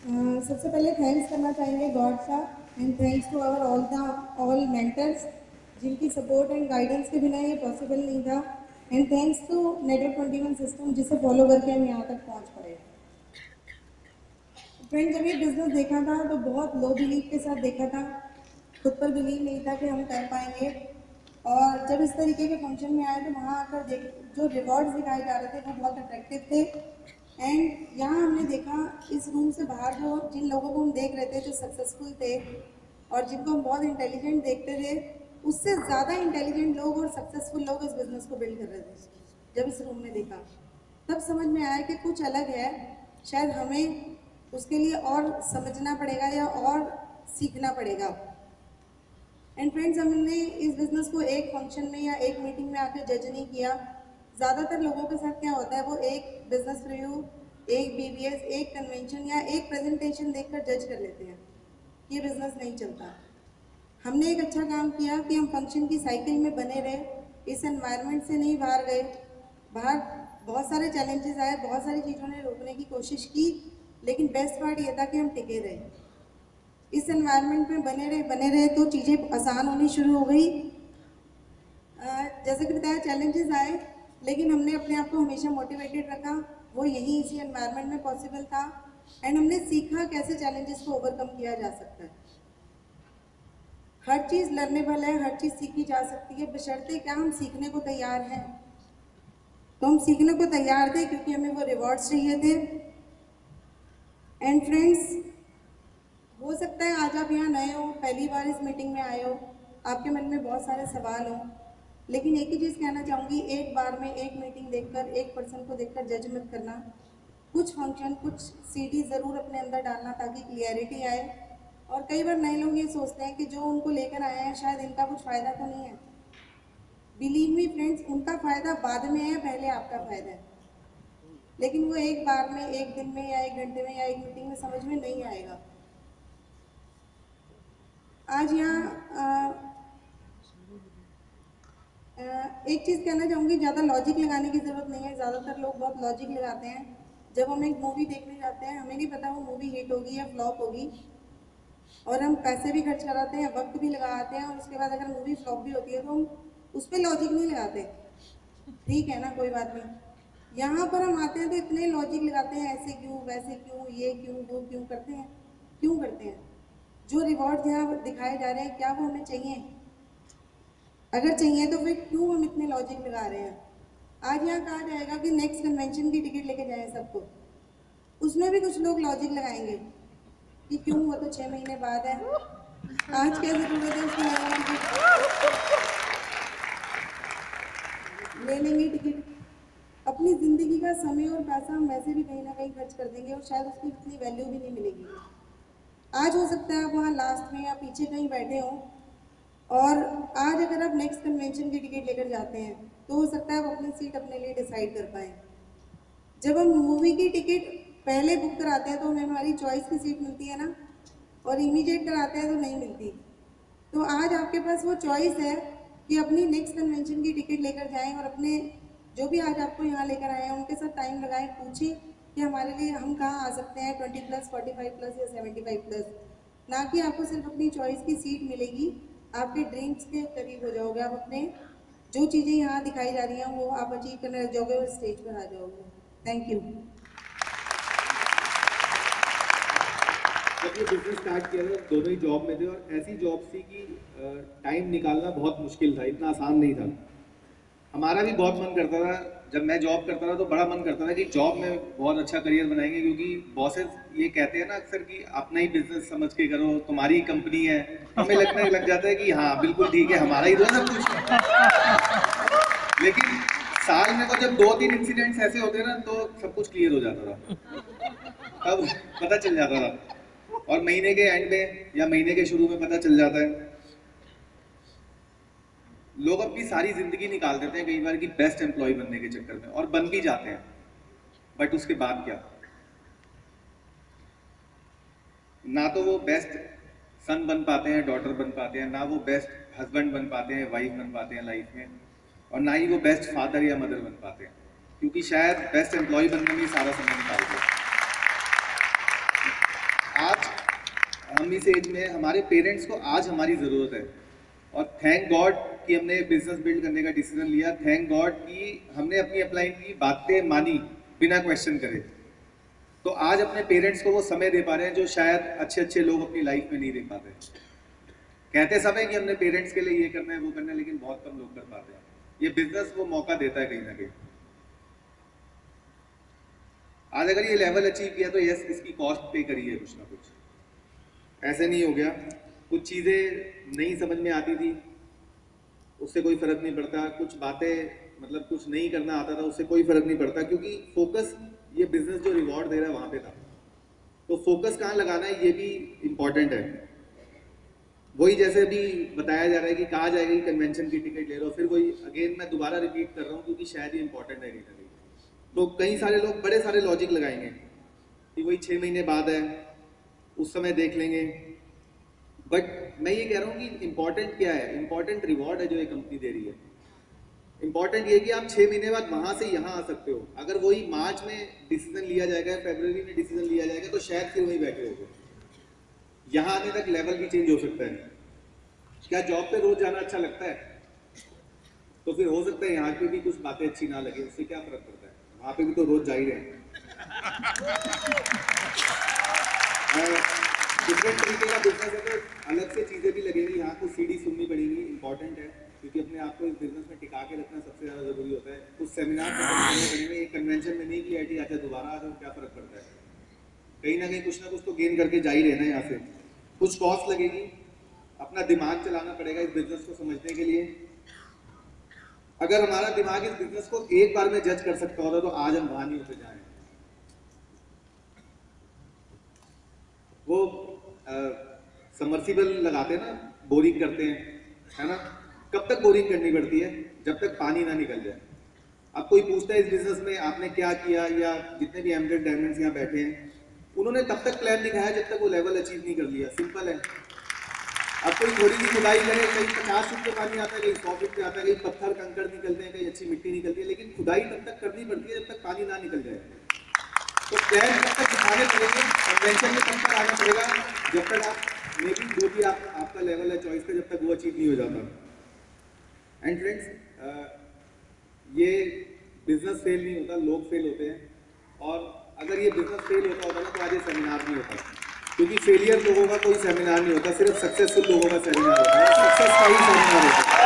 सबसे पहले थैंक्स करना चाहेंगे गॉड का and thanks to our all mentors जिनकी सपोर्ट एंड गाइडेंस के बिना ये पॉसिबल नहीं था and thanks to network 21 system जिसे फॉलो करके हम यहाँ तक पहुँच पाए। फ्रेंड, जब ये बिजनेस देखा था तो बहुत लो बिलीव के साथ देखा था, खुद पर बिलीव नहीं था कि हम कर पाएंगे। और जब इस तरीके के फंक्शन में आए तो वहाँ आकर देख जो रिवॉर्ड्स दिखाए जा रहे थे वो बहुत अट्रैक्टिव थे। एंड यहाँ हमने देखा इस रूम से बाहर जो जिन लोगों को हम देख रहे थे जो सक्सेसफुल थे और जिनको हम बहुत इंटेलिजेंट देखते थे, उससे ज़्यादा इंटेलिजेंट लोग और सक्सेसफुल लोग इस बिज़नेस को बिल्ड कर रहे थे। जब इस रूम में देखा तब समझ में आया कि कुछ अलग है, शायद हमें उसके लिए और समझना पड़ेगा या और सीखना पड़ेगा। एंड फ्रेंड्स, हमने इस बिज़नेस को एक फंक्शन में या एक मीटिंग में आकर जज नहीं किया। ज़्यादातर लोगों के साथ क्या होता है, वो एक बिजनेस रिव्यू, एक बीबीएस, एक कन्वेंशन या एक प्रेजेंटेशन देखकर जज कर लेते हैं कि ये बिज़नेस नहीं चलता। हमने एक अच्छा काम किया कि हम फंक्शन की साइकिल में बने रहे, इस एनवायरनमेंट से नहीं बाहर गए। बाहर बहुत सारे चैलेंजेस आए, बहुत सारी चीज़ों ने रोकने की कोशिश की, लेकिन बेस्ट पार्ट ये था कि हम टिके रहे, इस एनवायरनमेंट में बने रहे तो चीज़ें आसान होनी शुरू हो गई। जैसे कि बताया, चैलेंजेस आए लेकिन हमने अपने आप को हमेशा मोटिवेटेड रखा, वो यही इसी एनवायरनमेंट में पॉसिबल था। एंड हमने सीखा कैसे चैलेंजेस को ओवरकम किया जा सकता है। हर चीज़ लर्नेबल है, हर चीज़ सीखी जा सकती है, बशर्ते क्या हम सीखने को तैयार हैं। तो हम सीखने को तैयार थे क्योंकि हमें वो रिवॉर्ड्स चाहिए थे। एंड फ्रेंड्स, हो सकता है आज आप यहाँ नए हो, पहली बार इस मीटिंग में आए हो, आपके मन में बहुत सारे सवाल हो, लेकिन एक ही चीज़ कहना चाहूँगी, एक बार में एक मीटिंग देखकर, एक पर्सन को देखकर जज मत करना। कुछ फंक्शन, कुछ सीडी ज़रूर अपने अंदर डालना ताकि क्लियरिटी आए। और कई बार नए लोग ये सोचते हैं कि जो उनको लेकर आए हैं शायद इनका कुछ फ़ायदा तो नहीं है। बिलीव मी फ्रेंड्स, उनका फ़ायदा बाद में है, पहले आपका फ़ायदा है। लेकिन वो एक बार में, एक दिन में या एक घंटे में या एक मीटिंग में समझ में नहीं आएगा। आज यहाँ एक चीज़ कहना चाहूँगी, ज़्यादा लॉजिक लगाने की ज़रूरत नहीं है। ज़्यादातर लोग बहुत लॉजिक लगाते हैं। जब हम एक मूवी देखने जाते हैं, हमें नहीं पता वो मूवी हिट होगी या फ्लॉप होगी, और हम पैसे भी खर्च कराते हैं, वक्त भी लगाते हैं, और उसके बाद अगर मूवी फ्लॉप भी होती है तो हम उस पर लॉजिक नहीं लगाते। ठीक है ना, कोई बात नहीं। यहाँ पर हम आते हैं तो इतने लॉजिक लगाते हैं, ऐसे क्यों, वैसे क्यों, ये क्यों, वो क्यों करते हैं। क्यों करते हैं? जो रिवॉर्ड यहाँ दिखाए जा रहे हैं, क्या वो हमें चाहिए? अगर चाहिए तो फिर क्यों हम इतने लॉजिक लगा रहे हैं? आज यहाँ कहा जाएगा कि नेक्स्ट कन्वेंशन की टिकट लेके जाएं सबको, उसमें भी कुछ लोग लॉजिक लगाएंगे कि क्यों, वो तो 6 महीने बाद है, आज क्या जरूरत है उसकी, ले लेंगे टिकट। अपनी ज़िंदगी का समय और पैसा हम वैसे भी कहीं ना कहीं खर्च कर देंगे और शायद उसकी इतनी वैल्यू भी नहीं मिलेगी। आज हो सकता है आप वहाँ लास्ट में या पीछे कहीं बैठे हों, और आज अगर आप नेक्स्ट कन्वेंशन की टिकट लेकर जाते हैं तो हो सकता है आप अपनी सीट अपने लिए डिसाइड कर पाएँ। जब हम मूवी की टिकट पहले बुक कराते हैं तो हमें हमारी चॉइस की सीट मिलती है ना, और इमीडिएट कराते हैं तो नहीं मिलती। तो आज आपके पास वो चॉइस है कि अपनी नेक्स्ट कन्वेंशन की टिकट लेकर जाएं और अपने जो भी आज आपको यहाँ लेकर आए हैं उनके साथ टाइम लगाएं, पूछें कि हमारे लिए हम कहाँ आ सकते हैं, 20+, 45+ या 75+। ना कि आपको सिर्फ अपनी चॉइस की सीट मिलेगी, आपके ड्रीम्स के करीब हो जाओगे, आप अपने जो चीज़ें यहाँ दिखाई जा रही हैं वो आप अचीव करने लग जाओगे और स्टेज पर आ जाओगे। Thank you. जब ये बिजनेस स्टार्ट किया था दोनों ही जॉब में थे, और ऐसी जॉब थी कि टाइम निकालना बहुत मुश्किल था, इतना आसान नहीं था। हमारा भी बहुत मन करता था, जब मैं जॉब करता था तो बड़ा मन करता था कि जॉब में बहुत अच्छा करियर बनाएंगे, क्योंकि बॉसेस ये कहते हैं ना अक्सर कि अपना ही बिजनेस समझ के करो, तुम्हारी ही कंपनी है। हमें लगने लग जाता है कि हाँ बिल्कुल ठीक है, हमारा ही तो सब कुछ। लेकिन साल में तो जब 2-3 इंसिडेंट्स ऐसे होते हैं ना तो सब कुछ क्लियर हो जाता था, तब पता चल जाता था। और महीने के एंड में या महीने के शुरू में पता चल जाता है। लोग अपनी सारी जिंदगी निकाल देते हैं कई बार कि बेस्ट एम्प्लॉय बनने के चक्कर में, और बन भी जाते हैं, बट उसके बाद क्या? ना तो वो बेस्ट सन बन पाते हैं, डॉटर बन पाते हैं, ना वो बेस्ट हस्बैंड बन पाते हैं, वाइफ बन पाते हैं लाइफ में, और ना ही वो बेस्ट फादर या मदर बन पाते हैं, क्योंकि शायद बेस्ट एम्प्लॉय बनने में सारा समय निकालते हैं। आज हम इस एज में हमारे पेरेंट्स को आज हमारी ज़रूरत है, और थैंक गॉड कि हमने बिजनेस बिल्ड करने का डिसीजन लिया। थैंक गॉड कि हमने अपनी अपलाइन की बातें मानी बिना क्वेश्चन करे। तो आज अपने पेरेंट्स को वो समय दे पा रहे हैं जो शायद अच्छे अच्छे लोग अपनी लाइफ में नहीं दे पाते। कहते सब है कि हमने पेरेंट्स के लिए ये करना है वो करना है, लेकिन बहुत कम लोग कर पाते हैं। ये बिजनेस वो मौका देता है कहीं ना कहीं। आज अगर ये लेवल अचीव किया तो यस, इसकी कॉस्ट पे करी है कुछ ना कुछ, ऐसे नहीं हो गया। कुछ चीज़ें नहीं समझ में आती थी, उससे कोई फर्क नहीं पड़ता। कुछ बातें मतलब कुछ नहीं करना आता था, उससे कोई फर्क नहीं पड़ता, क्योंकि फोकस ये बिजनेस जो रिवॉर्ड दे रहा है वहाँ पे था। तो फोकस कहाँ लगाना है ये भी इम्पॉर्टेंट है। वही जैसे अभी बताया जा रहा है कि कहा जाएगा कि कन्वेंशन की टिकट ले लो, फिर वही अगेन मैं दोबारा रिपीट कर रहा हूँ क्योंकि शायद ये इंपॉर्टेंट है कहीं ना कहीं। तो कई सारे लोग बड़े सारे लॉजिक लगाएंगे कि वही 6 महीने बाद है, उस समय देख लेंगे। बट मैं ये कह रहा हूँ कि इंपॉर्टेंट क्या है? इंपॉर्टेंट रिवॉर्ड है जो ये कंपनी दे रही है। इंपॉर्टेंट ये कि आप 6 महीने बाद वहां से यहाँ आ सकते हो। अगर वही मार्च में डिसीजन लिया जाएगा, फरवरी में डिसीजन लिया जाएगा, तो शायद फिर वहीं बैठे होगे। यहाँ आने तक लेवल भी चेंज हो सकता है। क्या जॉब पे रोज जाना अच्छा लगता है? तो फिर हो सकता है यहाँ पे भी कुछ बातें अच्छी ना लगे, उससे क्या फर्क पड़ता है? वहाँ पे भी तो रोज जा ही रहे हैं। डिफरेंट तरीके का बिजनेस है तो अलग से चीज़ें भी लगेंगी, यहाँ को सीढ़ी सुननी पड़ेगी। इंपॉर्टेंट है क्योंकि अपने आप को इस बिजनेस में टिका के रखना सबसे ज़्यादा ज़रूरी होता है। कुछ सेमिनार करने पड़ेंगे, एक कन्वेंशन में नहीं किया अच्छा दोबारा आ जाओ, क्या फ़र्क पड़ता है? कहीं ना कुछ तो गेन करके जा ही रहना है यहाँ से। कुछ कॉस्ट लगेगी, अपना दिमाग चलाना पड़ेगा इस बिजनेस को समझने के लिए। अगर हमारा दिमाग इस बिजनेस को एक बार में जज कर सकता होता तो आज हम वहां नहीं होते जाए। वो समर्सिबल लगाते हैं ना, बोरिंग करते हैं, है ना? कब तक बोरिंग करनी पड़ती है? जब तक पानी ना निकल जाए। अब कोई पूछता है इस बिजनेस में आपने क्या किया, या जितने भी एमडेड डायमंड्स यहाँ बैठे हैं उन्होंने तब तक प्लान दिखाया जब तक वो लेवल अचीव नहीं कर लिया। सिंपल है। अब कोई थोड़ी सी खुदाई करे, कहीं 50 फुट पे पानी आता है, कहीं 100 फुट पे आता है, कहीं पत्थर कंकड़ निकलते हैं, कहीं अच्छी मिट्टी निकलती है, लेकिन खुदाई तब तक करनी पड़ती है जब तक पानी ना निकल जाए। तो प्लान तब तक दिखाने पड़ेंगे, कन्वेंशन में तब तक आना पड़ेगा जब तक आप मे बी जो भी आपका लेवल है चॉइस का, जब तक वो अचीव नहीं हो जाता। एंड फ्रेंड्स, ये बिजनेस फेल नहीं होता, लोग फेल होते हैं। और अगर ये बिजनेस फेल होता ना तो आज ये सेमिनार नहीं होता, क्योंकि फेलियर लोगों का कोई सेमिनार नहीं होता, सिर्फ सक्सेसफुल लोगों का सेमिनार होता है। सक्सेस का ही सेमिनार होता है।